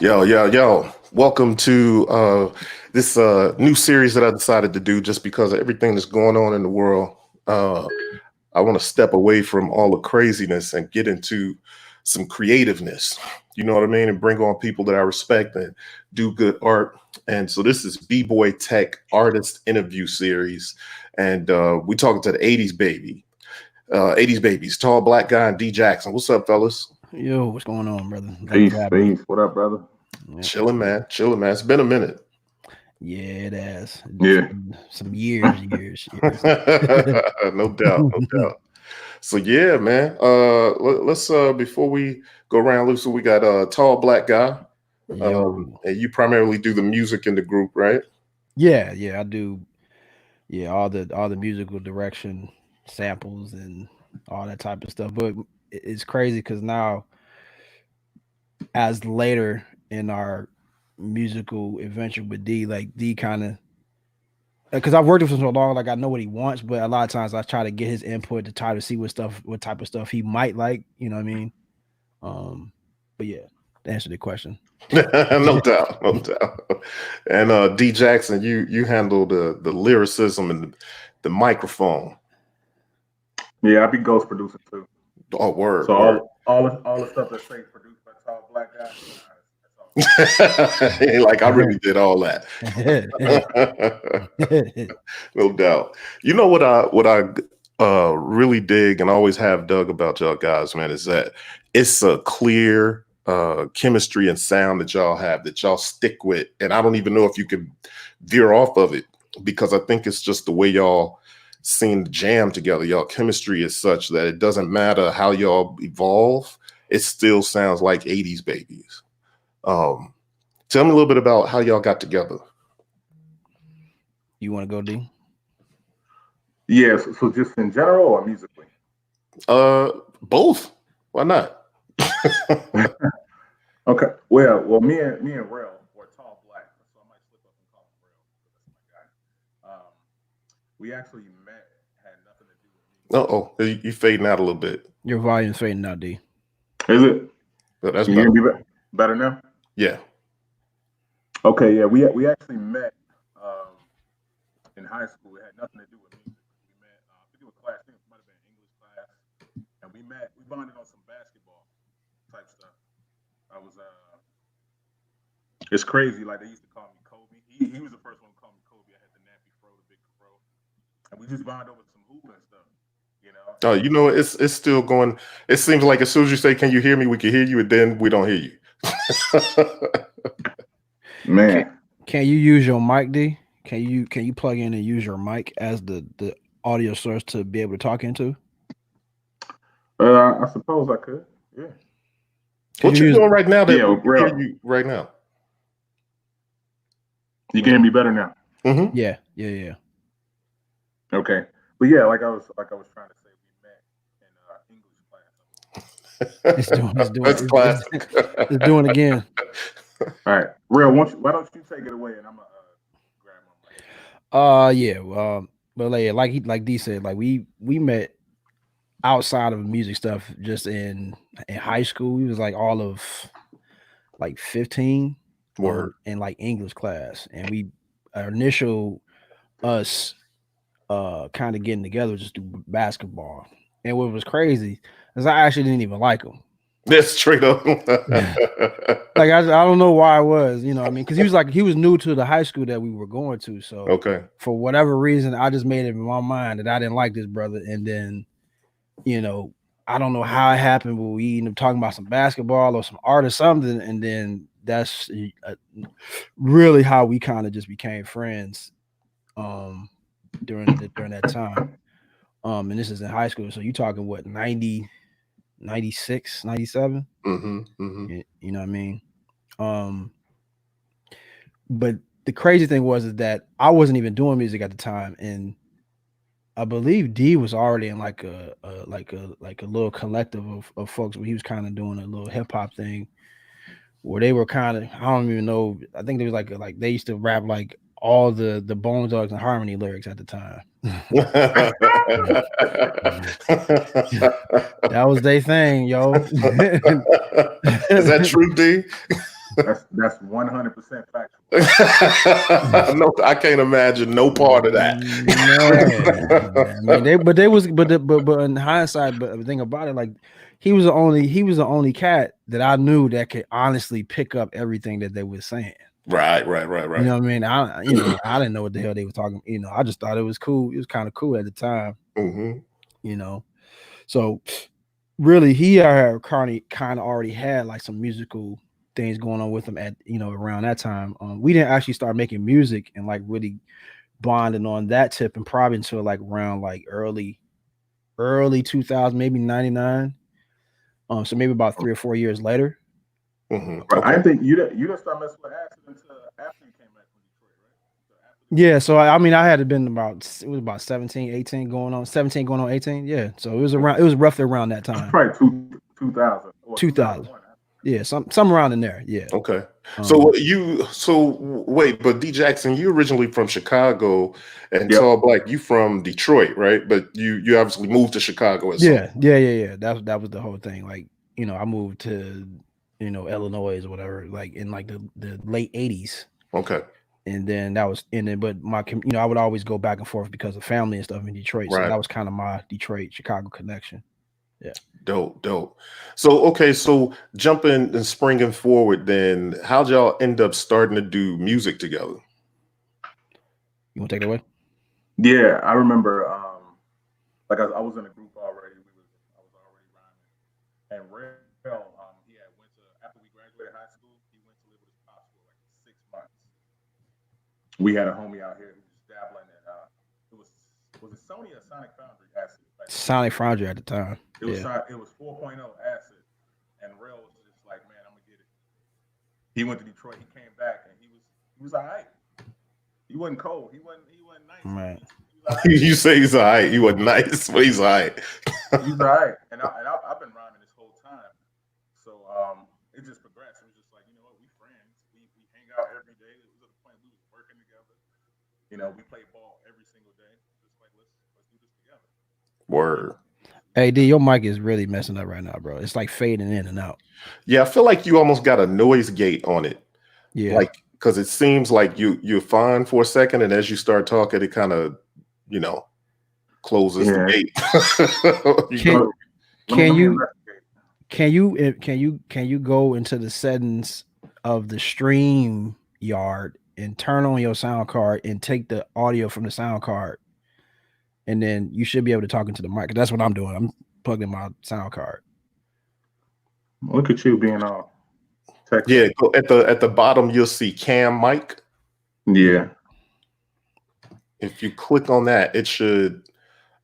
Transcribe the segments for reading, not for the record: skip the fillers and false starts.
Yo. Welcome to this new series that I decided to do just because of everything that's going on in the world. I want to step away from all the craziness and get into some creativeness. You know what I mean? And bring on people that I respect and do good art. And so this is B-Boy Tech Artist Interview Series. And we talking to the 80's baby. 80's babies, tall black guy and D Jackson. What's up, fellas? Yo, what's going on, brother? Peace. What up, brother? Yeah. Chilling, man. It's been a minute. Yeah, it has. Yeah. Some years. No doubt. So yeah, man. Let's before we go around, Lucy, we got a tall black guy. And you primarily do the music in the group, right? Yeah, I do. Yeah, all the musical direction, samples, and all that type of stuff. But it's crazy because now, as later in our musical adventure with D, like D kind of, because I've worked with him so long, like I know what he wants, but a lot of times I try to get his input to try to see what type of stuff he might like. You know what I mean? But yeah, to answer the question. No doubt. And D Jackson, you handle the lyricism and the microphone. Yeah, I be ghost producing too. Oh, word. So all the stuff that's fake produced by tall black guys. Like I really did all that. No doubt. You know what I really dig and always have dug about y'all guys, man, is that it's a clear chemistry and sound that y'all have that y'all stick with. And I don't even know if you can veer off of it because I think it's just the way y'all seem to jam together. Y'all chemistry is such that it doesn't matter how y'all evolve, it still sounds like 80's babies. Tell me a little bit about how y'all got together. You want to go, D? Yeah, so just in general or musically? Both. Why not? Okay. Well, me and Rel were tall black, so I might slip up and call him Rel because that's my guy. We actually met, had nothing to do with me. You fading out a little bit. Your volume's fading out, D. Is it? But that's Can you hear me better now? Yeah. Okay, yeah, we actually met in high school. It had nothing to do with music. We met, I think it was class, I think it might have been English class, and we bonded on some basketball type stuff. It's crazy, like they used to call me Kobe. He was the first one to call me Kobe. I had the nappy fro, the big fro, and we just bonded over some hoop and stuff, you know. Oh, you know, it's still going. It seems like as soon as you say, "Can you hear me?" we can hear you, and then we don't hear you. Man, can you use your mic, D? Can you plug in and use your mic as the audio source to be able to talk into? I suppose I could. Yeah. What you doing right now? Yeah, hear you right now. You can hear me better now. Mm-hmm. Yeah. Okay, but yeah, like I was trying to say, we met in English class. That's classic. It's doing it again. All right, Real. Why don't you take it away and I'm gonna grab my mic. Yeah. But like D said, like we met outside of music stuff just in high school. We was like all of like 15 in like English class, and our initial us kind of getting together just do basketball. And what was crazy is I actually didn't even like him. That's straight up. Like I don't know why it was, you know what I mean? Because he was new to the high school that we were going to. So okay, for whatever reason, I just made it in my mind that I didn't like this brother. And then, you know, I don't know how it happened, but we ended up talking about some basketball or some art or something. And then that's really how we kind of just became friends during that time. And this is in high school. So you talking what, 90, 96, 97? Mm-hmm. You know what I mean? But the crazy thing was that I wasn't even doing music at the time, and I believe D was already in like a little collective of folks where he was kind of doing a little hip hop thing where they were kind of, I don't even know, I think they was like they used to rap like all the Bone Thugs and Harmony lyrics at the time. That was their thing, yo. Is that true, D? That's 100% factual. No, I can't imagine no part of that. Man, I mean, but in hindsight, but the thing about it, like he was the only cat that I knew that could honestly pick up everything that they were saying. Right. You know what I mean? I didn't know what the hell they were talking. I just thought it was cool. It was kind of cool at the time. So really, he kind of already had like some musical things going on with him at around that time. We didn't actually start making music and like really bonding on that tip and probably until like around like early 2000, maybe 99. So maybe about 3 or 4 years later. Okay. I think you didn't start messing with acid until after you came back from Detroit, right? Yeah, so I mean, I had been about 17, 18 going on 17 going on 18. Yeah, so it was roughly around that time. Probably 2000 or 2000. Yeah, some around in there. Yeah. Okay. So wait, but D Jackson, you originally from Chicago, and Tall Black, you from Detroit, right? But you obviously moved to Chicago. Yeah. That was the whole thing. Like, I moved to Illinois or whatever, like in like the late 80s. Okay. And then but my I would always go back and forth because of family and stuff in Detroit. So that was kind of my Detroit Chicago connection. Yeah. Dope. So jumping and springing forward, then how'd y'all end up starting to do music together? You want to take it away? Yeah, I remember. Like I was in a group already. I was already rhyming, and Rail, he had went to after we graduated high school, he went to live with his pops for like 6 months. We had a homie out here who was dabbling in. Was it Sony or Sonic Foundry acid? Sonic Foundry at the time. It was 4.0 acid, and Rail was just like, man, I'm gonna get it. He went to Detroit. He came back, and he was all right. He wasn't cold. He wasn't nice. Right. You say he's all right. He wasn't nice, but he's all right. He's all right. And I've been rhyming this whole time. So it just progressed. It was just like, you know what, we friends. We hang out every day. It was at the point we was working together. We played ball every single day. Just like let's do this together. Word. Hey D, your mic is really messing up right now, bro. It's like fading in and out. Yeah, I feel like you almost got a noise gate on it. Yeah. Like, because it seems like you're fine for a second, and as you start talking, it kind of, closes the gate. Can you go into the settings of the stream yard and turn on your sound card and take the audio from the sound card, and then you should be able to talk into the mic. That's what I'm doing. I'm plugging my sound card. Look at you being all. Yeah, at the bottom you'll see cam mic. Yeah. If you click on that, it should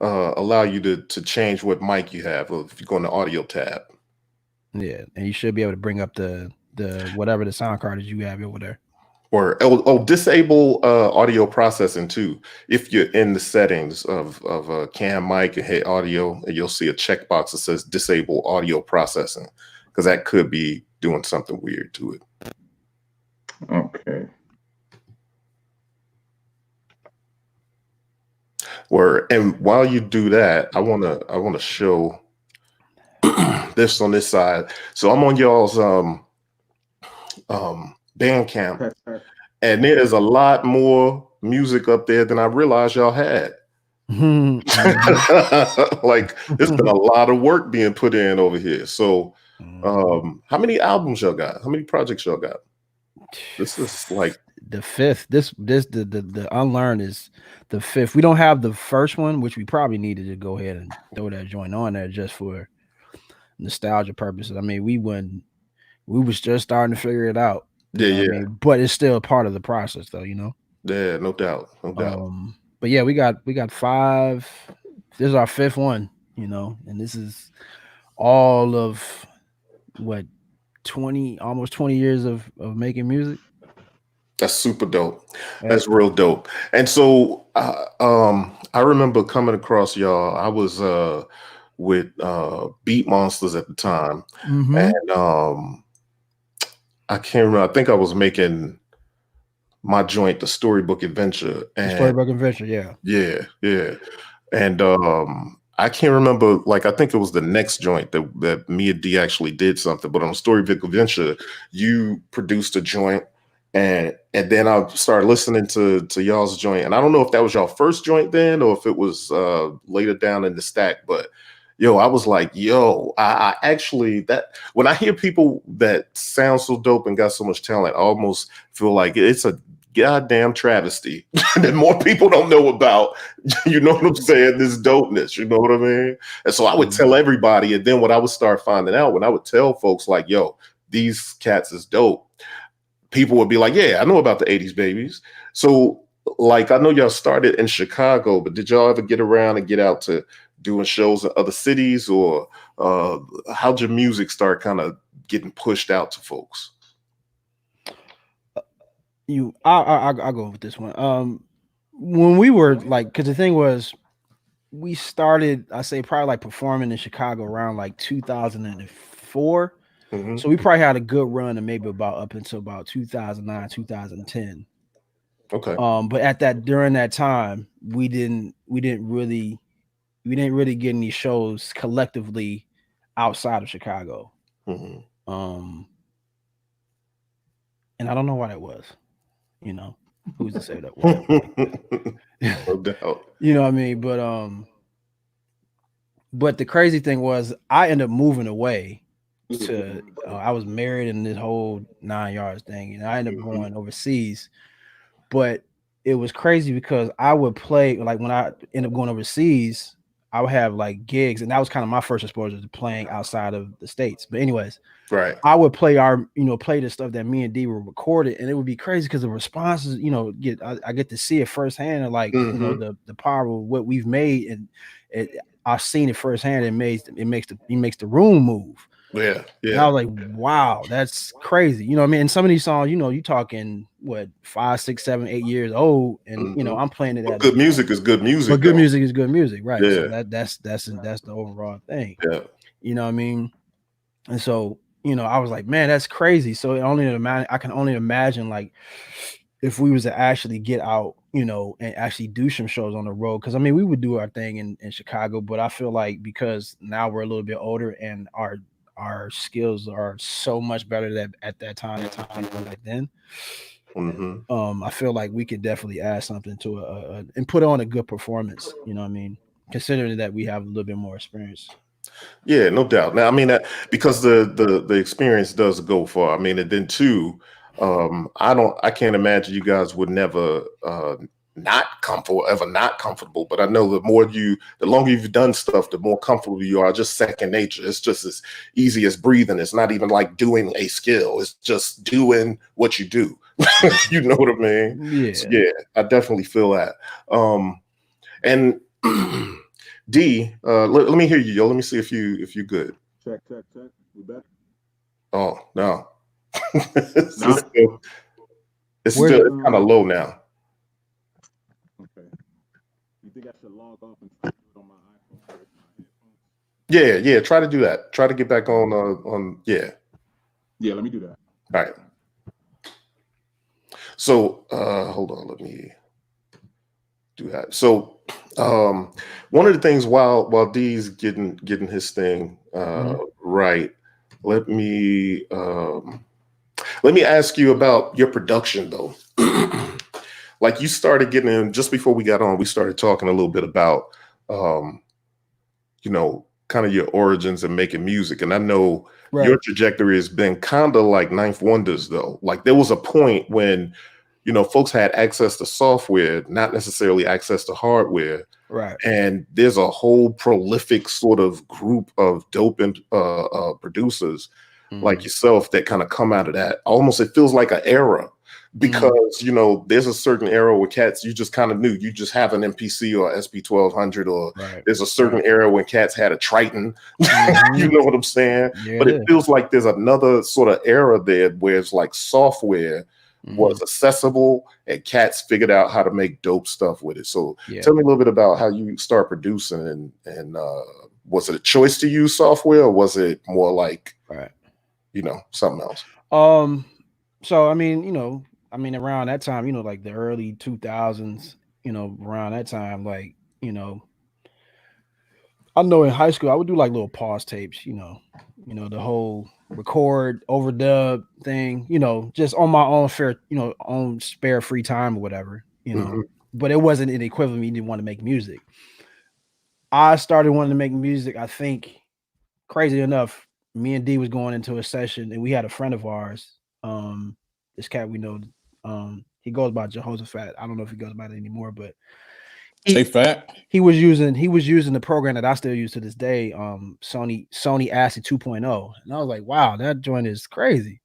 allow you to change what mic you have. If you go in the audio tab. Yeah, and you should be able to bring up the whatever the sound card is you have over there. Or disable audio processing too. If you're in the settings of cam mic and hit audio, and you'll see a checkbox that says disable audio processing, because that could be doing something weird to it. Okay. And while you do that, I wanna show this on this side. So I'm on y'all's Bandcamp, and there is a lot more music up there than I realized y'all had. Like, there's been a lot of work being put in over here. So how many albums y'all got? How many projects y'all got? This is like the fifth. The Unlearn is the fifth. We don't have the first one, which we probably needed to go ahead and throw that joint on there just for nostalgia purposes. I mean, we was just starting to figure it out. Yeah. I mean, but it's still part of the process, though. Yeah, no doubt. But yeah, we got 5. This is our 5th one, and this is all of what, 20, almost 20 years of making music. That's super dope. That's real dope. And so I remember coming across y'all. I was with Beat Monsters at the time. And I can't remember. I think I was making my joint, the Storybook Adventure. And Storybook Adventure, yeah. Yeah. And I can't remember. Like, I think it was the next joint that me and D actually did something. But on Storyville Adventure, you produced a joint, and then I started listening to y'all's joint. And I don't know if that was y'all first joint then, or if it was later down in the stack. But yo, I was like, yo, I actually, that when I hear people that sound so dope and got so much talent, I almost feel like it's a goddamn travesty that more people don't know about. You know what I'm saying? This dopeness, you know what I mean? And so I would tell everybody, and then what I would start finding out, when I would tell folks like, yo, these cats is dope, people would be like, yeah, I know about the 80s babies. So like, I know y'all started in Chicago, but did y'all ever get around and get out to doing shows in other cities, or how'd your music start kind of getting pushed out to folks? I'll go with this one. When we were like, because the thing was, we started, I say, probably like performing in Chicago around like 2004. Mhm. So we probably had a good run, and maybe about up until about 2009, 2010. Okay. But during that time, we didn't really get any shows collectively outside of Chicago. Mhm. And I don't know why that was. You know, who's to say that was? No doubt. You know what I mean? But the crazy thing was, I ended up moving away to. I was married and this whole 9 yards thing, and I ended up going overseas. But it was crazy because I would play, like, when I ended up going overseas, I would have like gigs, and that was kind of my first exposure to playing outside of the States. But anyways, Right. I would play play the stuff that me and D were recorded, and it would be crazy because the responses, I get to see it firsthand, and like, the power of what we've made, and I've seen it firsthand. It makes the room move. Yeah. And I was like, wow, that's crazy. You know what I mean? And some of these songs, you talking what, 5, 6, 7, 8 years old, and I'm playing it but good music is good music. But good music is good music, right? Yeah. So that's the overall thing. Yeah. You know what I mean? And so, I was like, man, that's crazy. So I can only imagine, like, if we was to actually get out, and actually do some shows on the road. Because I mean, we would do our thing in Chicago, but I feel like because now we're a little bit older and our skills are so much better that at that time like then. I feel like we could definitely add something to and put on a good performance. You know what I mean? Considering that we have a little bit more experience. Yeah, no doubt. Now, I mean, because the experience does go far. I mean, and then too, I can't imagine you guys would never not comfortable. But I know the longer you've done stuff, the more comfortable you are. Just second nature. It's just as easy as breathing. It's not even like doing a skill. It's just doing what you do. You know what I mean? Yeah. So, yeah, I definitely feel that. And D, let me hear you, yo. Let me see if you good. Check. We better? Oh no, No? it's still kind of low now. Okay. You think I should log off and try to do it on my iPhone or my headphones? Yeah. Try to do that. Try to get back on. Yeah. Yeah, let me do that. All right. So hold on. Let me do that. So one of the things while D's getting his thing right, let me ask you about your production though. Like, you started getting in just before we got on, we started talking a little bit about kind of your origins and making music. And I know your trajectory has been kind of like Ninth Wonders though. Like, there was a point when folks had access to software, not necessarily access to hardware. Right. And there's a whole prolific sort of group of dope producers like yourself that kind of come out of that. Almost, it feels like an era because, there's a certain era where cats, you just kind of knew, you just have an MPC or SP1200, or there's a certain era when cats had a Triton. You know what I'm saying? Yeah, but it feels like there's another sort of era there where it's like software was accessible and cats figured out how to make dope stuff with it. So tell me a little bit about how you start producing, and was it a choice to use software, or was it more like something else? So I mean, around that time, like the early 2000s, around that time, like, I know in high school I would do like little pause tapes, the whole record overdub thing, just on my own own spare free time or whatever, but it wasn't an equivalent. Me didn't want to make music. I started wanting to make music. I think, crazy enough, me and D was going into a session, and we had a friend of ours. This cat we know, he goes by Jehoshaphat. I don't know if he goes by it anymore, but he was using the program that I still use to this day, Sony Acid 2.0, and I was like, wow, that joint is crazy.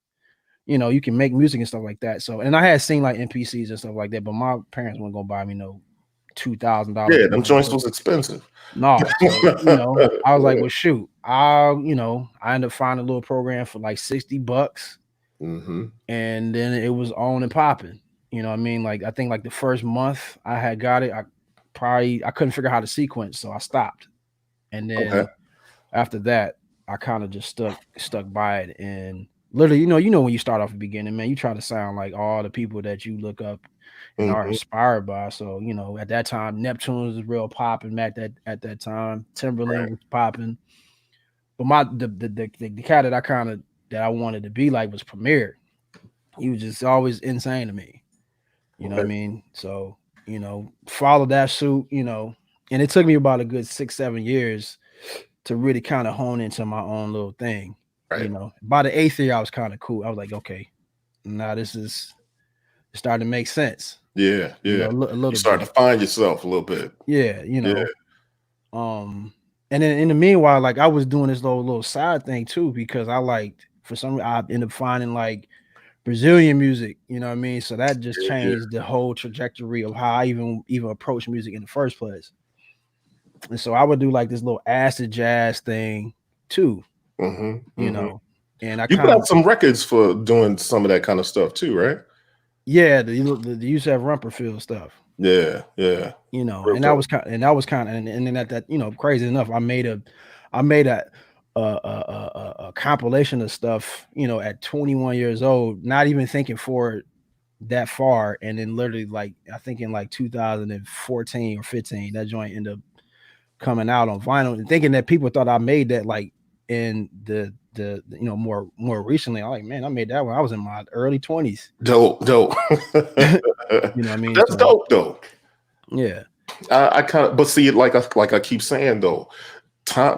You can make music and stuff like that. So, and I had seen like NPCs and stuff like that, but my parents weren't gonna buy me no $2,000. Yeah, them joints was expensive. No, so, I was like, well, shoot, I ended up finding a little program for like $60, and then it was on and popping. You know what I mean? Like, I think like the first month I had got it, I couldn't figure out how to sequence, so I stopped. And then after that, I kind of just stuck by it. And literally, when you start off the beginning, man, you try to sound like all the people that you look up and are inspired by. So, at that time, Neptunes was real popping at that time. Timberland was popping. But the cat that I wanted to be like was Premier. He was just always insane to me. You know what I mean? So, follow that suit, and it took me about a good 6-7 years to really kind of hone into my own little thing. Right. By the 8th year, I was kind of cool. I was like, okay, now this is starting to make sense. Yeah, yeah. A little you start bit. to find yourself a little bit. Yeah, and then in the meanwhile, like I was doing this little side thing too, because I liked, for some reason, I ended up finding like Brazilian music, you know what I mean? So that just changed the whole trajectory of how I even approach music in the first place. And so I would do like this little acid jazz thing too, and I you got some records for doing some of that kind of stuff too, right? Yeah, the Yusef Rumperfield stuff. Yeah, yeah. And that was kind of, and then at that, crazy enough, I made a compilation of stuff, at 21 years old, not even thinking forward that far, and then literally, like, I think in like 2014 or 15, that joint ended up coming out on vinyl, and thinking that people thought I made that like in the more recently. I'm like, man, I made that when I was in my early 20s. Dope. You know what I mean? That's dope though. Yeah. I kind of, but see, like I keep saying though,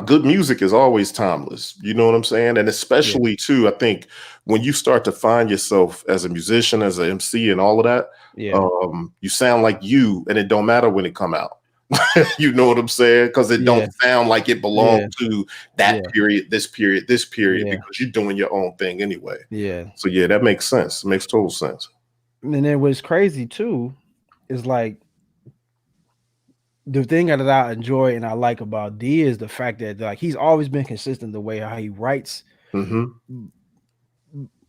good music is always timeless. You know what I'm saying? And especially too, I think when you start to find yourself as a musician, as an MC, and all of that, you sound like you, and it don't matter when it come out. You know what I'm saying? Because it don't sound like it belongs to that period, this period, because you're doing your own thing anyway. Yeah. So yeah, that makes sense. It makes total sense. And then what's crazy too is like the thing that I enjoy and I like about D is the fact that like he's always been consistent the way how he writes.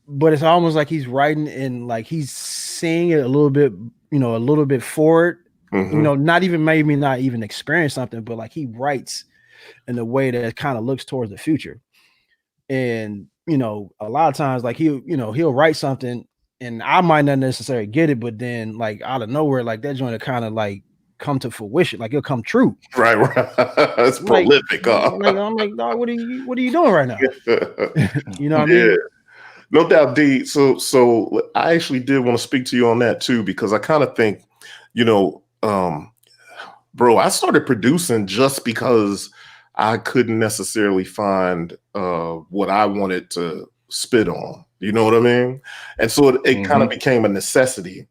But it's almost like he's writing and like he's saying it a little bit forward. Not even experience something, but like he writes in a way that kind of looks towards the future. And a lot of times like he'll write something and I might not necessarily get it, but then like out of nowhere, like that joint kind of like come to fruition, like it'll come true. Right. It's prolific. Like, I'm like, dog, what are you doing right now? You know what I mean? No doubt, D. So I actually did want to speak to you on that too, because I kind of think, bro, I started producing just because I couldn't necessarily find what I wanted to spit on. You know what I mean? And so it kind of became a necessity.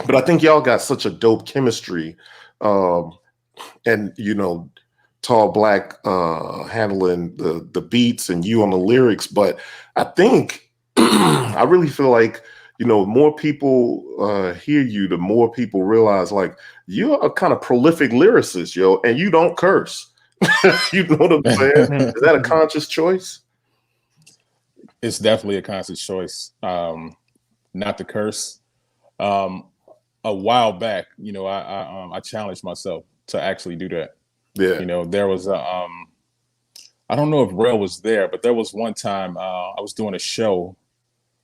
But I think y'all got such a dope chemistry, and Tall Black handling the beats and you on the lyrics. But I think I really feel like more people hear you, the more people realize like you're a kind of prolific lyricist, yo, and you don't curse. You know what I'm saying? Is that a conscious choice? It's definitely a conscious choice, not to curse. A while back, I challenged myself to actually do that. Yeah. There was I don't know if Rel was there, but there was one time I was doing a show.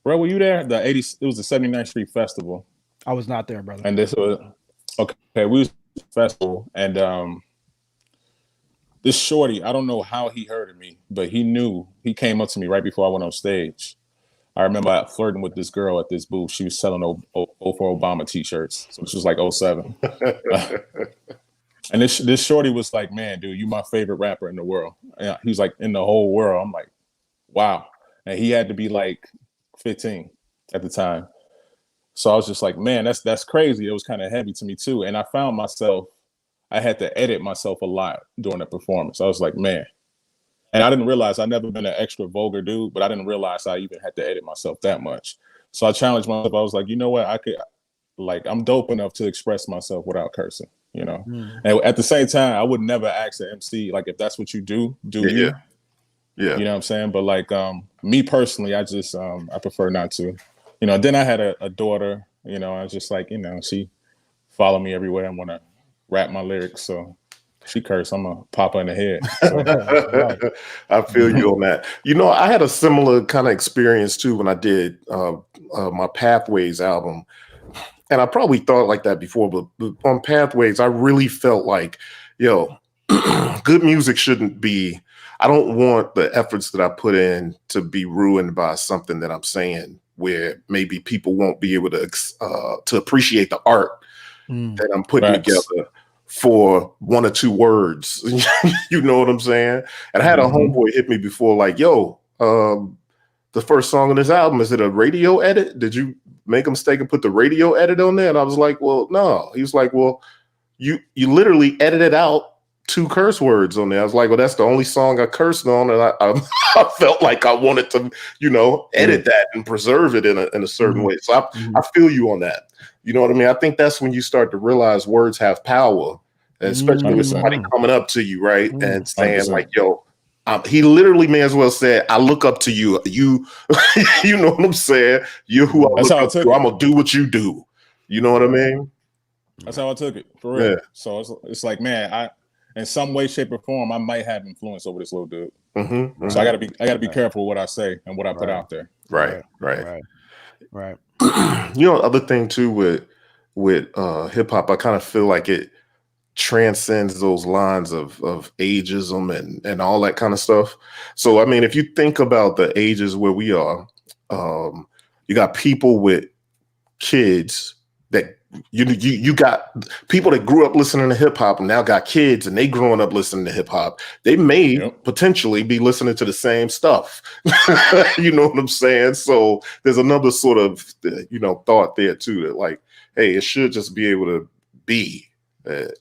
Rel, were you there? The 80s, it was the 79th Street Festival. I was not there, brother. And this was we was at the festival, and this shorty, I don't know how he heard of me, but he knew. He came up to me right before I went on stage. I remember flirting with this girl at this booth. She was selling 04 Obama t-shirts. So this was like 07. And this shorty was like, man, dude, you my favorite rapper in the world. And he was like, in the whole world. I'm like, wow. And he had to be like 15 at the time. So I was just like, man, that's crazy. It was kind of heavy to me too. And I found myself, I had to edit myself a lot during the performance. I was like, man. And I didn't realize I'd never been an extra vulgar dude, but I didn't realize I even had to edit myself that much. So I challenged myself. I was like, you know what? I could, like, I'm dope enough to express myself without cursing, you know? And at the same time, I would never ask an MC, like, if that's what you do you? Yeah. You know what I'm saying? But like, me personally, I just, I prefer not to, you know. Then I had a daughter, you know, I was just like, you know, she followed me everywhere and want to rap my lyrics. So she cursed, I'm gonna pop her in the head. So. I feel you on that. You know, I had a similar kind of experience too when I did my Pathways album. And I probably thought like that before, but on Pathways, I really felt like, yo, good music shouldn't be, I don't want the efforts that I put in to be ruined by something that I'm saying where maybe people won't be able to appreciate the art that I'm putting together for one or two words. You know what I'm saying? And I had a homeboy hit me before like, yo, the first song on this album, is it a radio edit? Did you make a mistake and put the radio edit on there? And I was like, well, no. He was like, well, you literally edited out 2 curse words on there. I was like, well, that's the only song I cursed on. And I felt like I wanted to, you know, edit that and preserve it in a certain way. So I feel you on that. You know what I mean? I think that's when you start to realize words have power, especially with somebody coming up to you, right? And saying 100%. Like, yo, he literally may as well say, I look up to you. You, you know what I'm saying? You're who I look up to. I'm going to do what you do. You know what I mean? That's how I took it, for real. Yeah. So it's like, man, in some way, shape, or form, I might have influence over this little dude. So I gotta be careful what I say and what I put out there. Right. You know, other thing too with hip hop, I kind of feel like it transcends those lines of ageism and all that kind of stuff. So I mean, if you think about the ages where we are, you got people with kids that you got people that grew up listening to hip hop and now got kids and they growing up listening to hip hop. They may potentially be listening to the same stuff. You know what I'm saying? So there's another sort of, you know, thought there too, that like, hey, it should just be able to be.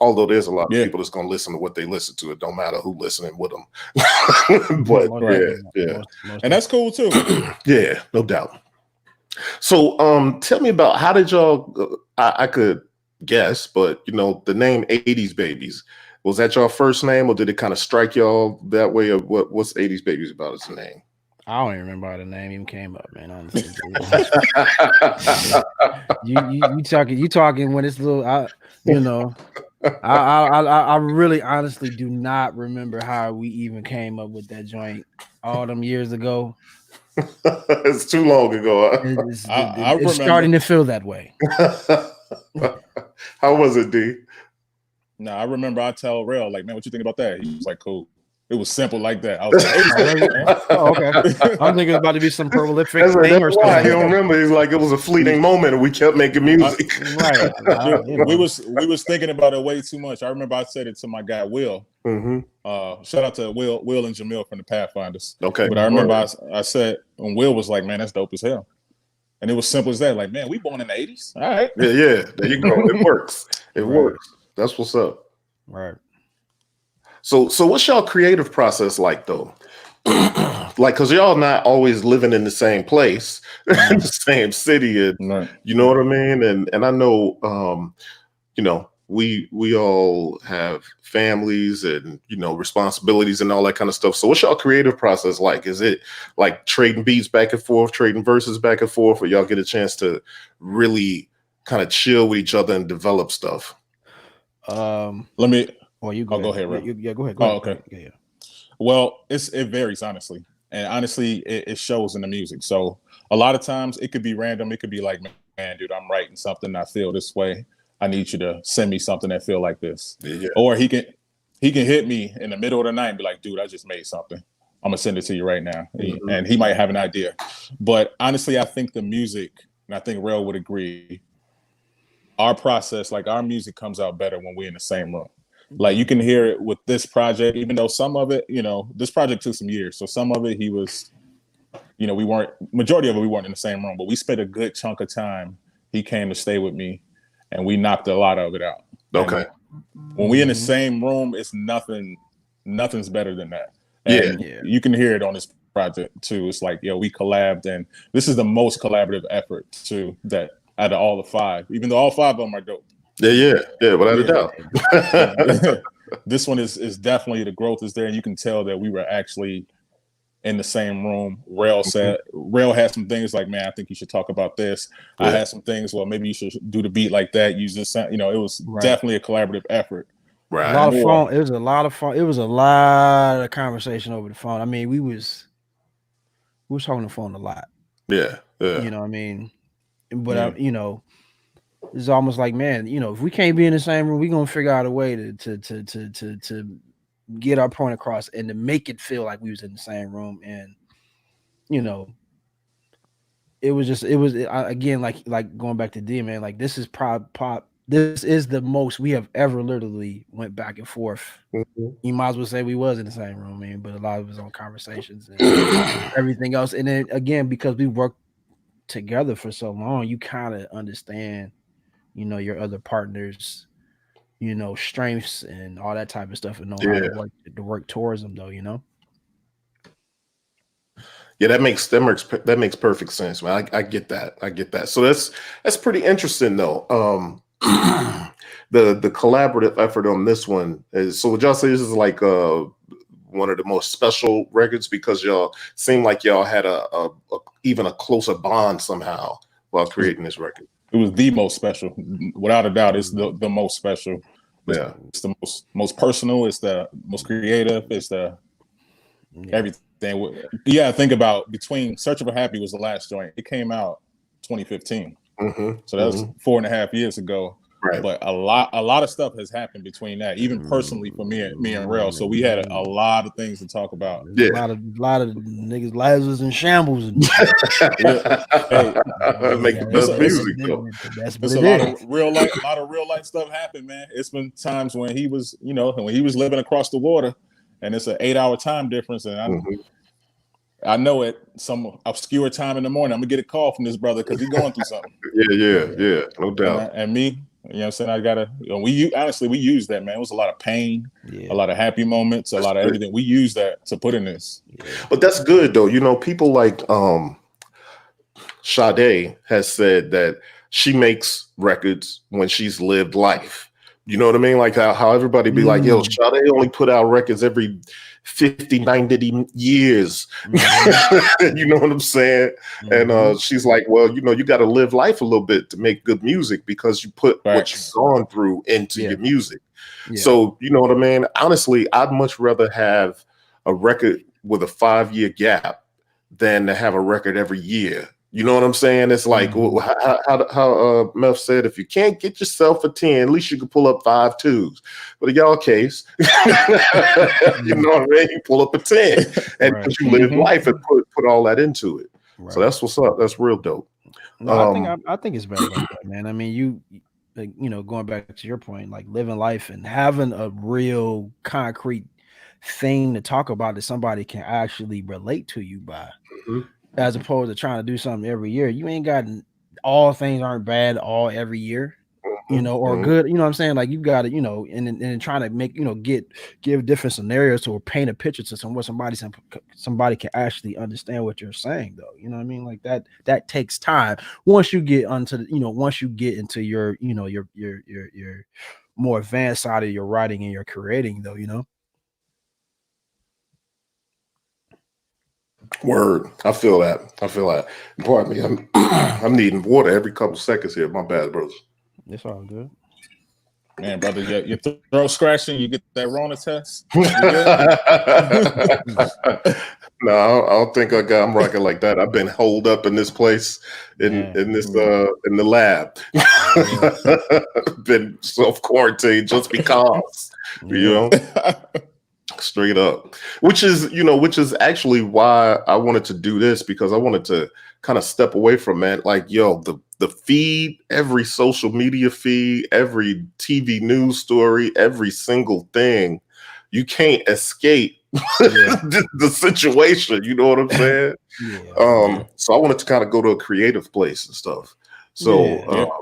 Although there's a lot of people that's going to listen to what they listen to. It don't matter who listening with them. But and that's cool too. Yeah, no doubt. So tell me about, how did y'all, I could guess, but you know, the name 80's Babies, was that your first name or did it kind of strike y'all that way? Of what's 80's Babies about as a name? I don't even remember how the name even came up, man. Honestly, you talking when it's little, you know. I really honestly do not remember how we even came up with that joint all them years ago. It's too long ago. It's starting to feel that way. How was it, D? No, I remember I tell Rail, like, man, what you think about that? He was like, cool. It was simple like that. I was like, oh, okay. I'm thinking about to be some prolific thing or something. I don't remember. He's like, it was a fleeting moment and we kept making music. Right. We was thinking about it way too much. I remember I said it to my guy Will. Shout out to Will and Jamil from the Pathfinders. Okay. But I remember I said, and Will was like, man, that's dope as hell. And it was simple as that. Like, man, we born in the 80s. All right. Yeah. There you go. It works. It works. That's what's up. Right. So what's y'all creative process like though? Like, cause y'all not always living in the same place, in the same city, and you know what I mean? And I know, you know, we all have families and, you know, responsibilities and all that kind of stuff. So what's y'all creative process like? Is it like trading beats back and forth, trading verses back and forth, or y'all get a chance to really kind of chill with each other and develop stuff? Well, you go ahead. Go ahead. Oh, okay. Yeah. Well, it varies, honestly. And honestly, it shows in the music. So a lot of times it could be random. It could be like, man, dude, I'm writing something. I feel this way. I need you to send me something that feel like this. Yeah. Or he he can hit me in the middle of the night and be like, dude, I just made something. I'm gonna send it to you right now. And he might have an idea. But honestly, I think the music, and I think Rel would agree, our process, like our music comes out better when we're in the same room. Like you can hear it with this project, even though some of it, this project took some years. So some of it he was, majority of it we weren't in the same room, but we spent a good chunk of time. He came to stay with me and we knocked a lot of it out. Okay. And when we're in the same room, it's nothing's better than that. And you can hear it on this project too. It's like, we collabed, and this is the most collaborative effort too that out of all the 5, even though all 5 of them are dope. Yeah, without a doubt. This one is definitely, the growth is there, and you can tell that we were actually in the same room. Rel had some things like, man, I think you should talk about this. I had some things, well, maybe you should do the beat like that, use this sound. It was definitely a collaborative effort. Right. A lot of phone. It was a lot of phone. It was a lot of conversation over the phone. I mean, we was talking on the phone a lot. Yeah. You know what I mean? But it's almost like, man, if we can't be in the same room, we're gonna figure out a way to get our point across and to make it feel like we was in the same room. And it was again, like going back to D, man, like this is this is the most we have ever literally went back and forth. You might as well say we was in the same room, man, but a lot of it was on conversations and everything else. And then again, because we worked together for so long, you kind of understand, your other partners, strengths and all that type of stuff, and know how to work towards them, though. Yeah, that makes perfect sense, man. I get that. So that's pretty interesting, though. The collaborative effort on this one is, so would y'all say this is like one of the most special records because y'all seem like y'all had a even a closer bond somehow while creating this record? It was the most special, without a doubt. It's the most special. It's the most personal. It's the most creative. It's the everything. Yeah, think about, between Searching for Happy was the last joint. It came out 2015. So that was 4.5 years ago. Right. But a lot of stuff has happened between that, even personally for me and Rel. So we had a lot of things to talk about. Yeah. A lot of niggas' lives was in shambles. And make the best music though. There's a lot of real life stuff happened, man. It's been times when he was, when he was living across the water, and it's an 8-hour time difference, and I know at some obscure time in the morning, I'm gonna get a call from this brother because he's going through something. Yeah, no doubt. And me, I'm saying, I gotta. We use that, man. It was a lot of pain, a lot of happy moments, a lot of everything. We use that to put in this. But that's good though. People like Sade has said that she makes records when she's lived life. You know what I mean? Like how everybody be like, yo, Sade only put out records every 50, 90 years. You know what I'm saying? And she's like, well, you got to live life a little bit to make good music because you put what you've gone through into your music. So, you know what I mean? Honestly, I'd much rather have a record with a 5-year gap than to have a record every year. You know what I'm saying? It's like how Mel said, if you can't get yourself a 10, at least you can pull up 5 2s. But in y'all case, you know what I mean? You pull up a 10 and you live life and put all that into it. Right. So that's what's up. That's real dope. No, I think it's better like that, man. I mean, you going back to your point, like living life and having a real concrete thing to talk about that somebody can actually relate to you by. As opposed to trying to do something every year. You ain't got, all things aren't bad every year, or good. You know what I'm saying? Like you got to, and trying to make, give different scenarios or paint a picture to what somebody can actually understand what you're saying, though. You know what I mean? Like that takes time. Once you get once you get into your, your more advanced side of your writing and your creating, though, Word. I feel that. Pardon me. I'm needing water every couple seconds here. My bad, bros. It's all good. Man, brother, your throat scratching, you get that Rona test. No, I don't think I'm rocking like that. I've been holed up in this place in the lab. Been self-quarantined just because, straight up. Which is actually why I wanted to do this, because I wanted to kind of step away from it. Like, the feed, every social media feed, every TV news story, every single thing, you can't escape the situation. You know what I'm saying? So I wanted to kind of go to a creative place and stuff. So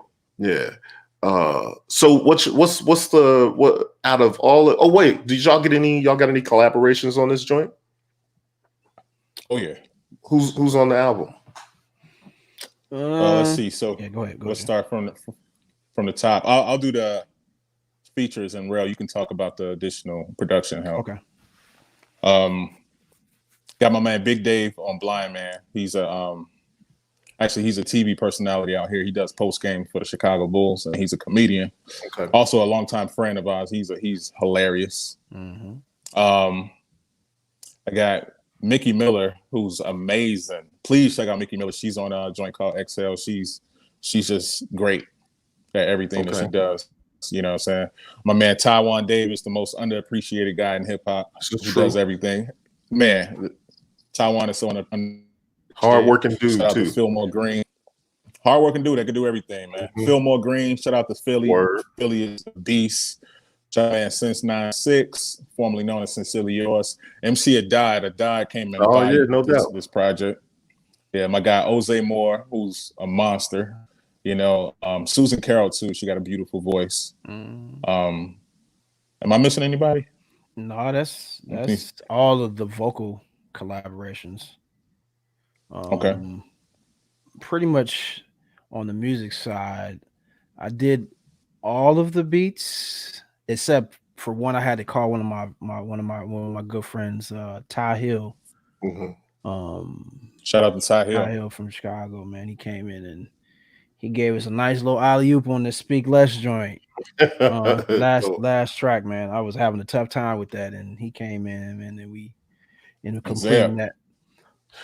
so what's what out of all? Oh wait, did y'all got any collaborations on this joint? Oh yeah. Who's on the album? Let's see. So go ahead. Let's start from the top. I'll do the features, and Rel, you can talk about the additional production help. Okay. Got my man Big Dave on Blind Man. He's a TV personality out here. He does post game for the Chicago Bulls, and he's a comedian. Okay. Also a longtime friend of ours. He's hilarious. Mm-hmm. I got Mickey Miller, who's amazing. Please check out Mickey Miller. She's on a joint called XL. She's just great at everything that she does. You know what I'm saying? My man Taiwan Davis, the most underappreciated guy in hip hop, who does everything. Man, Taiwan is so hardworking dude shout out too. To Fillmore Green, hardworking dude that can do everything, man. Mm-hmm. Fillmore Green, shout out to Philly. Word. Philly is a beast. Shout out man Since 96, formerly known as Sincerely Yours. MC Adai came in. No doubt. This project. Yeah, my guy Oze Moore, who's a monster. You know, Susan Carroll too. She got a beautiful voice. Am I missing anybody? No, that's all of the vocal collaborations. Okay. Pretty much on the music side, I did all of the beats except for one. I had to call one of my good friends, Ty Hill. Mm-hmm. Shout out to Ty Hill. Ty Hill from Chicago, man. He came in and he gave us a nice little alley-oop on the Speak Less joint. Last track, man. I was having a tough time with that, and he came in, and then we ended up completing that.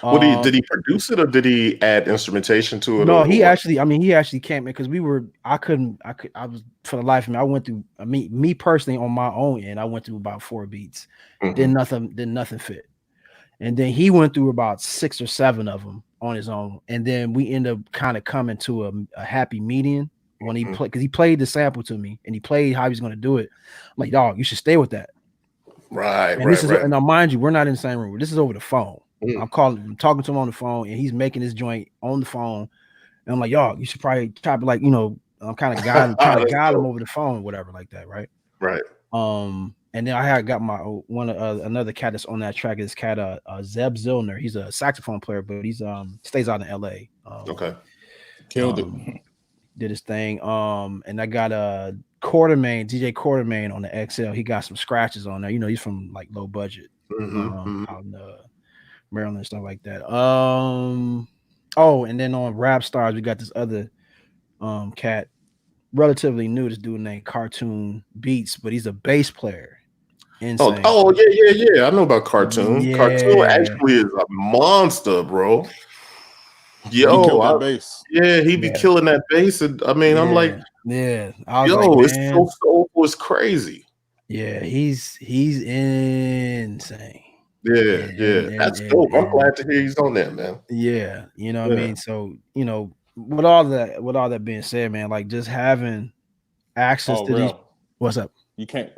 What did he produce it, or did he add instrumentation to it? No, he actually came in because I was for the life of me. I went through me personally on my own end. I went through about 4 beats. Mm-hmm. Did nothing fit. And then he went through about 6 or 7 of them on his own. And then we end up kind of coming to a happy median when he played, because he played the sample to me and he played how he's going to do it. I'm like, dog, you should stay with that. Right. And now, mind you, we're not in the same room. This is over the phone. I'm talking to him on the phone, and he's making this joint on the phone. And I'm like, y'all, you should probably try to, like, I'm kind of trying to guide him over the phone, whatever, like that, right? Right. And then I had got my another cat that's on that track. This cat, Zeb Zillner. He's a saxophone player, but he's stays out in LA. Okay. Killed it. Did his thing. And I got a DJ Quartermain on the XL. He got some scratches on there. He's from like low budget out in Maryland and stuff like that. And then on Rap Stars, we got this other cat, relatively new, this dude named Cartoon Beats, but he's a bass player. Insane. Oh yeah. I know about Cartoon. Yeah. Cartoon actually is a monster, bro. Yo, bass. Yeah, he be killing that bass. And I'm like, it's so soulful, it's crazy. Yeah, he's insane. Yeah. That's dope. I'm glad to hear he's on there, man. Yeah, what I mean? So, with all that being said, man, like just having access to these. What's up? We can't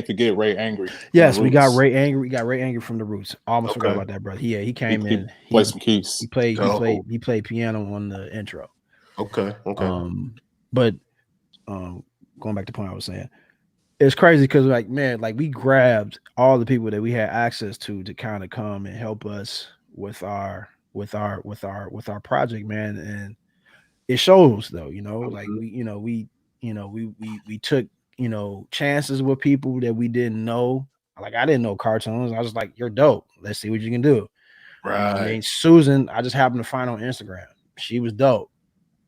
forget Ray Angry. Yes, we got Ray Angry. We got Ray Angry from the Roots. Almost forgot about that, brother. He came in. He played some keys. He played piano on the intro. Okay. But going back to the point I was saying, it's crazy because we grabbed all the people that we had access to kind of come and help us with our project, man, and it shows though. Like we took chances with people that we didn't know. Like I didn't know Cartoons. I was like, you're dope. Let's see what you can do. Right. Susan, I just happened to find on Instagram. She was dope.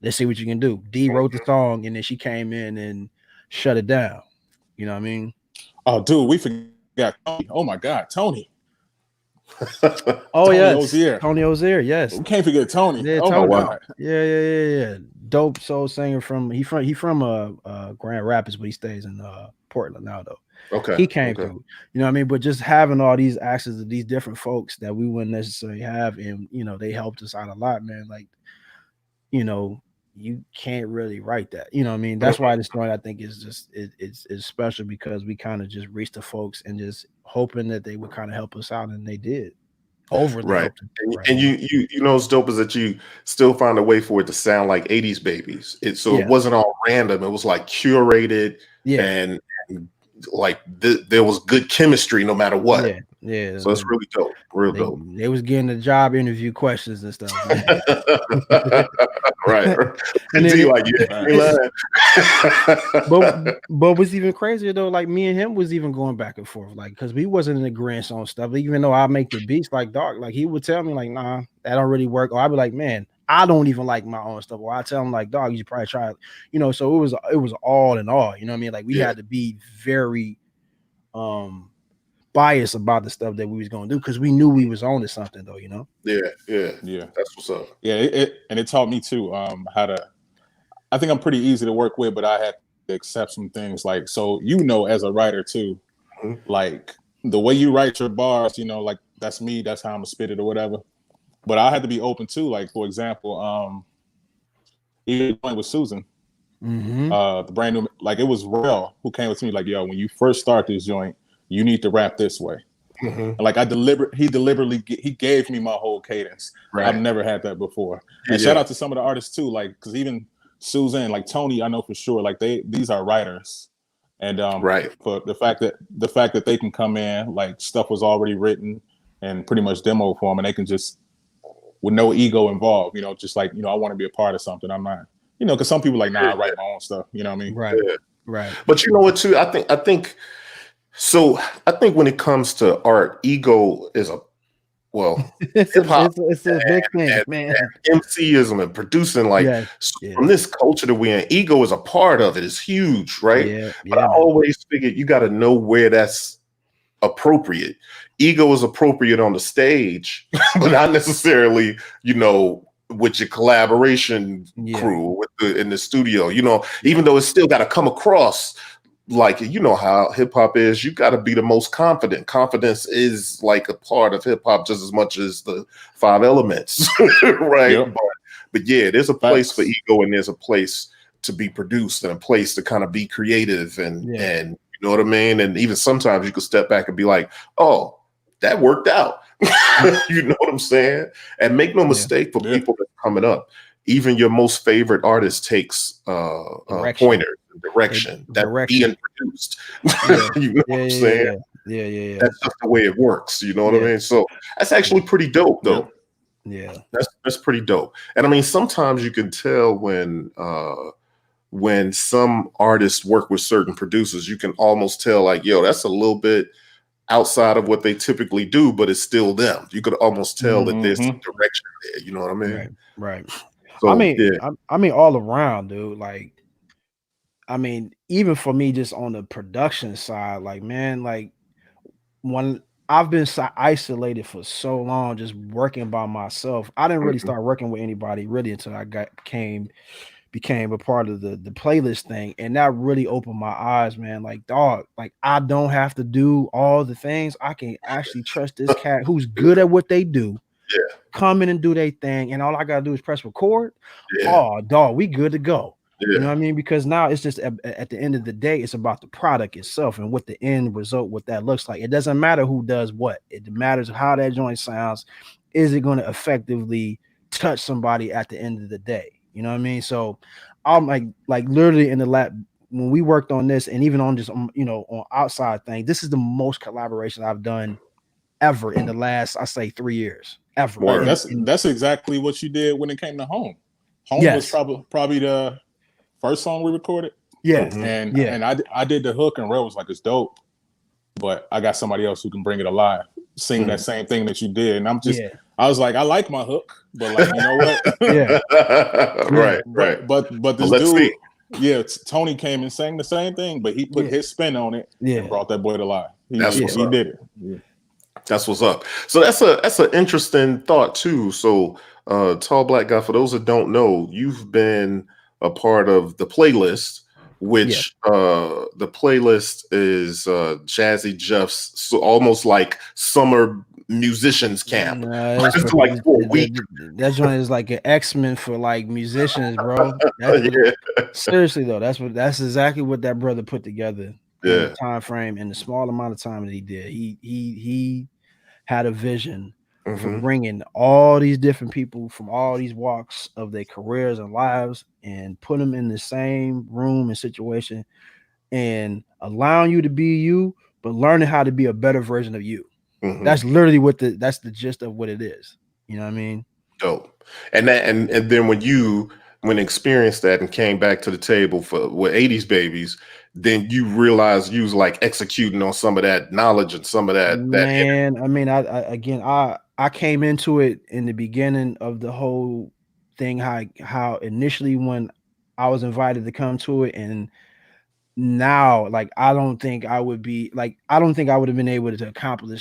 Let's see what you can do. D wrote the song, and then she came in and shut it down. You know what I mean? Oh, dude, we forgot Tony. Oh my God, Tony. Oh Tony yes, Ozier. Tony Ozier. Yes, We can't forget Tony. yeah, Oh Tony. my God. Yeah. Dope soul singer from Grand Rapids, but he stays in Portland now though. Okay. He came through, you know what I mean? But just having all these access to these different folks that we wouldn't necessarily have, and you know, they helped us out a lot, man. Like, you know, you can't really write that. You know what I mean? That's why this joint I think is just it's special, because we kind of just reached the folks and just hoping that they would kind of help us out, and they did. Overly Right. helped. And you know, it's dope is that you still find a way for it to sound like 80s babies. It wasn't all random. It was like curated and like there was good chemistry no matter what. Yeah. So it's really dope. Dope. They was getting the job interview questions and stuff. Right. And then like, but what's even crazier though, like me and him was even going back and forth, like, because we wasn't in agreement on stuff. Even though I make the beats, like, dog, like he would tell me like, nah, that don't really work. Or I'd be like, man, I don't even like my own stuff. Or I tell him like, dog, you should probably try it. You know, so it was all in all. You know what I mean? Like we had to be very biased about the stuff that we was gonna do, because we knew we was on to something though. You know? Yeah. That's what's up. Yeah, it taught me too how to. I think I'm pretty easy to work with, but I had to accept some things. Like, so you know, as a writer too, like the way you write your bars, you know, like that's me. That's how I'm gonna spit it or whatever. But I had to be open too. Like, for example, even with Susan, the brand new, like it was Rel who came with me like, yo, when you first start this joint, you need to rap this way. And like he deliberately gave me my whole cadence. Right. I've never had that before. And shout out to some of the artists too, like, because even Susan, like Tony, I know for sure, like these are writers. And for the fact that they can come in, like stuff was already written and pretty much demo form, and they can just, with no ego involved, you know, just like, you know, I want to be a part of something. I'm not, you know, because some people like, nah, I write my own stuff. You know what I mean? Right. Right. But you know what too? I think when it comes to art, ego is it's a big thing, man. MCism and producing, like from this culture that we're in, ego is a part of it. It's huge, right? But I always figured you got to know where that's appropriate. Ego is appropriate on the stage, but not necessarily, you know, with your collaboration crew in the studio. You know, even though it's still got to come across. Like, you know how hip hop is, you got to be the most confident. Confidence is like a part of hip hop just as much as the 5 elements, right? Yep. But yeah, there's a place for ego, and there's a place to be produced, and a place to kind of be creative, and you know what I mean? And even sometimes you could step back and be like, oh, that worked out. You know what I'm saying? And make no mistake, for people that are coming up, even your most favorite artist takes pointers. Direction being produced. You know what I'm saying? Yeah. That's just the way it works. You know what I mean? So that's actually pretty dope, though. Yeah, that's pretty dope. And I mean, sometimes you can tell when some artists work with certain producers, you can almost tell, like, yo, that's a little bit outside of what they typically do, but it's still them. You could almost tell that there's some direction there. You know what I mean? Right. So, I mean, all around, dude. Like, I mean, even for me, just on the production side, like, man, like when I've been isolated for so long, just working by myself, I didn't really start working with anybody really until I became a part of the playlist thing. And that really opened my eyes, man. Like, dog, like I don't have to do all the things. I can actually trust this cat who's good at what they do. Come in and do their thing, and all I gotta do is press record. Oh, dog, we good to go. You know what I mean? Because now it's just at the end of the day, it's about the product itself and what the end result, what that looks like. It doesn't matter who does what. It matters how that joint sounds. Is it going to effectively touch somebody at the end of the day? You know what I mean? So I'm like literally in the lab when we worked on this, and even on just, you know, on outside thing, this is the most collaboration I've done ever in the last, I say, 3 years. Ever. Well, that's exactly what you did when it came to Home. Home was probably the first song we recorded. And I did the hook, and Rel was like, it's dope, but I got somebody else who can bring it alive, sing that same thing that you did. And I was like, I like my hook, but like, you know what? Right. But this dude, Yeah, Tony came and sang the same thing, but he put his spin on it and brought that boy to life. He did it. Yeah. That's what's up. So that's an interesting thought too. So Tall Black Guy, for those that don't know, you've been a part of the playlist, which the playlist is Jazzy Jeff's, so almost like summer musicians camp. It's like for a week. That joint is like an X-Men for like musicians, bro. Seriously though, that's exactly what that brother put together in the time frame, in the small amount of time that he did. He had a vision for bringing all these different people from all these walks of their careers and lives and put them in the same room and situation and allowing you to be you, but learning how to be a better version of you. That's literally that's the gist of what it is. You know what I mean? Dope. And then when experienced that and came back to the table with 80's Babies, then you realized you was like executing on some of that knowledge and some of that. Man, I mean, I came into it in the beginning of the whole thing, how initially when I was invited to come to it, and now like I don't think I would have been able to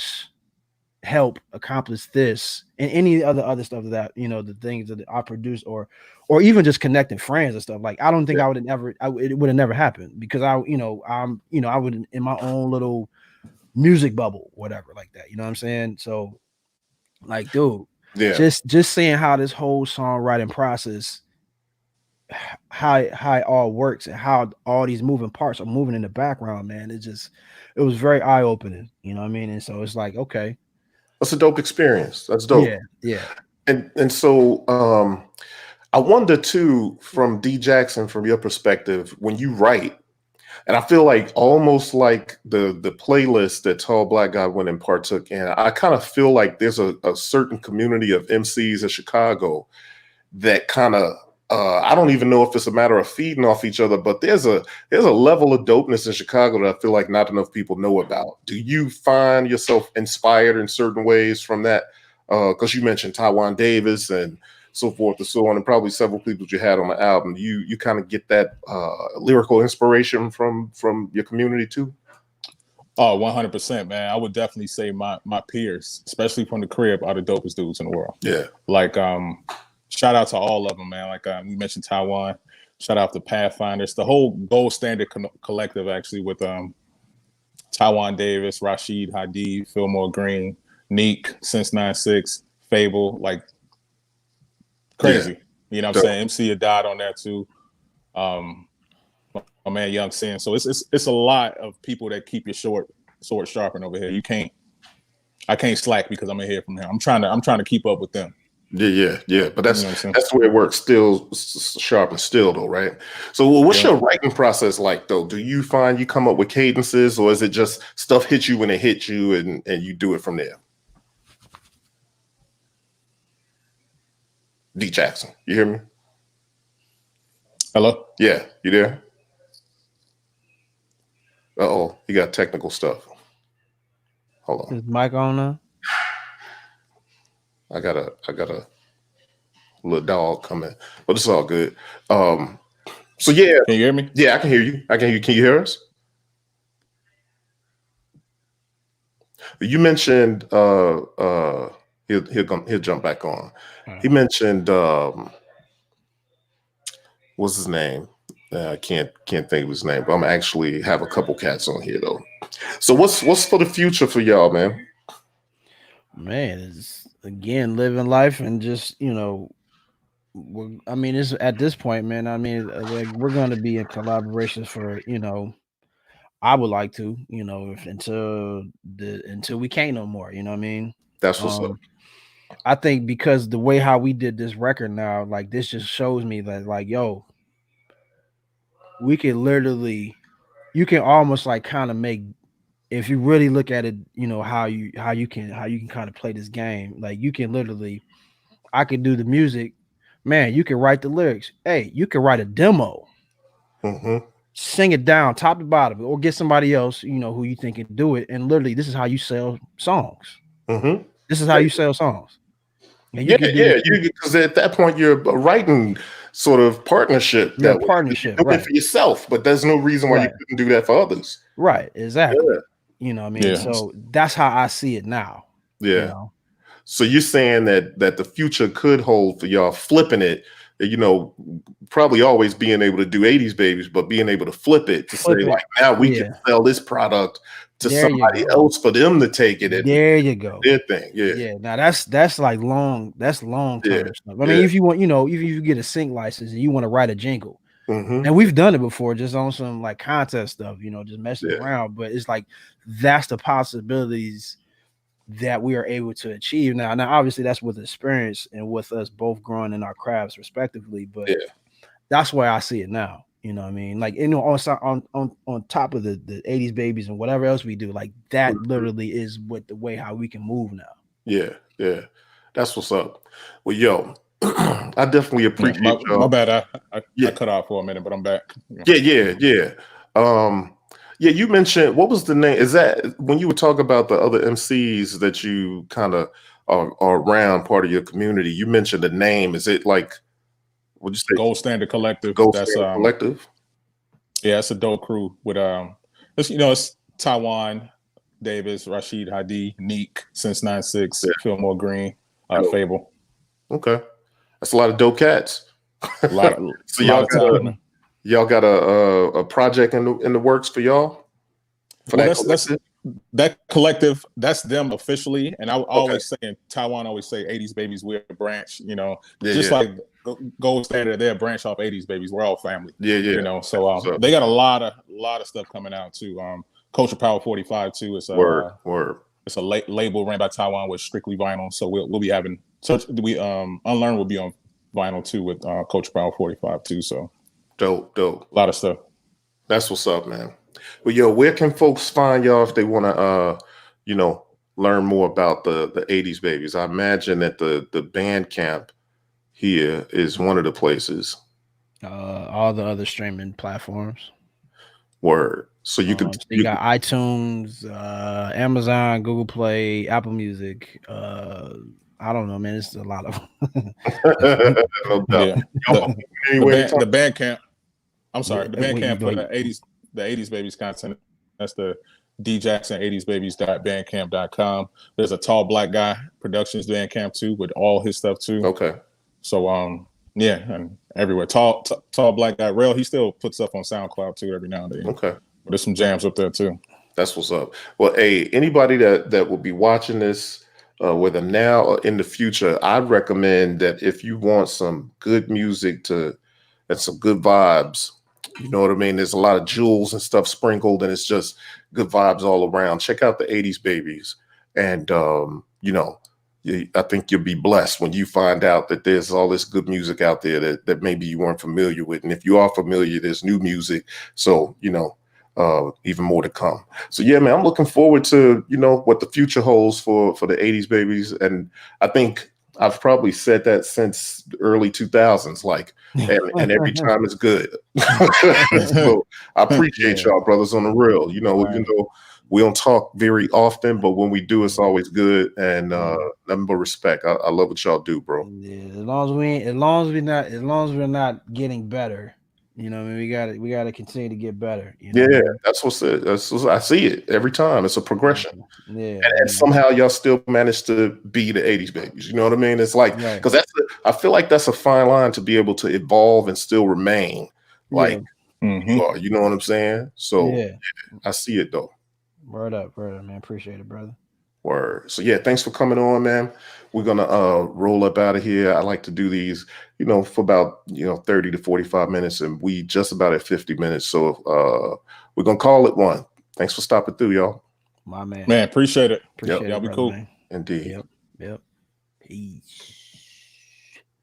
help accomplish this and any other stuff that, you know, the things that I produced or even just connecting friends and stuff. Like I don't think it would have never happened because I would in my own little music bubble, whatever, like that. You know what I'm saying? So like, dude, just seeing how this whole songwriting process, how it all works and how all these moving parts are moving in the background, man, it was very eye-opening, you know what I mean? And so it's like, okay, that's a dope experience. That's dope. Yeah. And so I wonder too, from D Jackson, from your perspective, when you write, and I feel like almost like the playlist that Tall Black Guy went and partook in, I kind of feel like there's a certain community of MCs in Chicago that kind of I don't even know if it's a matter of feeding off each other, but there's a level of dopeness in Chicago that I feel like not enough people know about. Do you find yourself inspired in certain ways from that? Because you mentioned Taiwan Davis and so forth and so on, and probably several people you had on the album. You kind of get that lyrical inspiration from your community too? Oh, 100%, man. I would definitely say my peers, especially from the crib, are the dopest dudes in the world. Yeah. Like, shout out to all of them, man. Like we mentioned Taiwan. Shout out to Pathfinders, the whole Gold Standard collective, actually, with Taiwan Davis, Rashid Hadid, Fillmore Green, Neek, Since 9-6, Fable, like crazy. You know what I'm saying? MC died on that too. My man Young Sin. So it's a lot of people that keep your sword sharpened over here. I can't slack because I'm gonna hear from him. I'm trying to keep up with them. Yeah. But that's the way it works. Still sharp and still though, right? So what's your writing process like though? Do you find you come up with cadences, or is it just stuff hits you when it hits you and you do it from there? D Jackson, you hear me? Hello? Yeah, you there? Uh-oh, you got technical stuff. Hold on. Is mic on now? I got a little dog coming, but it's all good. So yeah. Can you hear me? Yeah, I can hear you. Can you hear us? You mentioned he'll jump back on. He mentioned what's his name? I can't think of his name, but I'm actually have a couple cats on here though. So what's for the future for y'all, man? Man, it's again living life and just, you know, I mean, it's at this point, man. I mean, like we're gonna be in collaborations for, you know, I would like to, you know, until we can't no more. You know what I mean? That's what's up. I think because the way how we did this record now, like this just shows me that, like, yo, we can literally, you can almost like kind of make, if you really look at it, you know, how you can kind of play this game. Like you can literally, I could do the music, man. You can write the lyrics. Hey, you can write a demo, sing it down top to bottom, or get somebody else, you know, who you think can do it. And literally, this is how you sell songs. This is how you sell songs. And because at that point you're writing sort of partnership Yeah, that way. partnership, You're doing it right. for yourself, but there's no reason why you Right. couldn't do that for others. Right, exactly. Yeah. You know what I mean? Yeah. So that's how I see it now. Yeah. You know? So you're saying that the future could hold for y'all flipping it, you know, probably always being able to do 80s babies, but being able to flip it to Flip say it. like now we Yeah. can sell this product to There you somebody go. else for them to take it and There you go. their thing. Yeah. Yeah. Now that's like long term Yeah. stuff. I mean, if you want, you know, if you get a sync license and you want to write a jingle, Mm-hmm. and we've done it before, just on some like contest stuff, you know, just messing Yeah. around. But it's like that's the possibilities that we are able to achieve now. Now, obviously, that's with experience and with us both growing in our crafts respectively. But Yeah. that's where I see it now. You know what I mean? Like, you know, on top of the 80s babies and whatever else we do, like that literally is what the way how we can move now. Yeah. Yeah. That's what's up. Well, yo, I definitely appreciate y'all. My bad. I Yeah. cut off for a minute, but I'm back. Yeah. Yeah, you mentioned, what was the name? Is that when you were talking about the other MCs that you kind of are around part of your community? You mentioned the name. Is it like, what'd you say? Gold Standard Collective. Gold That's Standard Collective. Yeah, it's a dope crew with it's, you know, it's Taiwan, Davis, Rashid Hadi, Neek, Since 96, Fillmore Green, Fable. Okay, that's a lot of dope cats. A lot of So lot of talent. y'all got a project in the works for y'all? For Well, that's that collective, that's them officially. And I always say in Taiwan, I always say 80s babies, we're a branch, you know, like Gold Standard, they're a branch off 80s babies. We're all family. Yeah. You know, so they got a lot of stuff coming out too. Culture Power 45 too. It's a word. It's a label ran by Taiwan with strictly vinyl. So we'll be having Unlearn will be on vinyl too with Culture Power 45 too. So dope. A lot of stuff. That's what's up, man. Well, yo, where can folks find y'all if they want to, you know, learn more about the 80s babies? I imagine that the Bandcamp here is one of the places. All the other streaming platforms. Word. So you could. So you got iTunes, Amazon, Google Play, Apple Music. I don't know, man. It's a lot of. No doubt. The Bandcamp. I'm sorry. The Bandcamp for the 80s babies content. That's the djackson80sbabies.bandcamp.com. There's a Tall Black Guy Productions Bandcamp too with all his stuff too. Okay. So yeah, and everywhere. Tall Black Guy Rail, he still puts up on SoundCloud too every now and then. Okay. But there's some jams up there too. That's what's up. Well, hey, anybody that will be watching this, whether now or in the future, I'd recommend that if you want some good music and some good vibes, you know what I mean? There's a lot of jewels and stuff sprinkled, and it's just good vibes all around. Check out the 80s babies. And, you know, I think you'll be blessed when you find out that there's all this good music out there that maybe you weren't familiar with. And if you are familiar, there's new music. So, you know, even more to come. So yeah, man, I'm looking forward to, you know, what the future holds for the 80s babies. And I think I've probably said that since the early 2000s, like, and every time it's good. So I appreciate y'all, brothers, on the real. You know, even though we don't talk very often, but when we do, it's always good. And nothing but respect. I love what y'all do, bro. Yeah, as long as we're not getting better. You know, I mean, we gotta continue to get better. You know? Yeah, that's what's it. I see it every time. It's a progression. Yeah, and somehow y'all still manage to be the 80s babies. You know what I mean? It's like, because I feel like that's a fine line to be able to evolve and still remain like you are. You know what I'm saying? So yeah, I see it though. Word up, man. Appreciate it, brother. Word. So yeah, thanks for coming on, man. We're gonna roll up out of here. I like to do these, you know, for about 30 to 45 minutes, and we just about at 50 minutes. So we're gonna call it one. Thanks for stopping through, y'all. My man. Man, appreciate it. Appreciate it. Y'all be cool. Man. Indeed. Yep. Peace.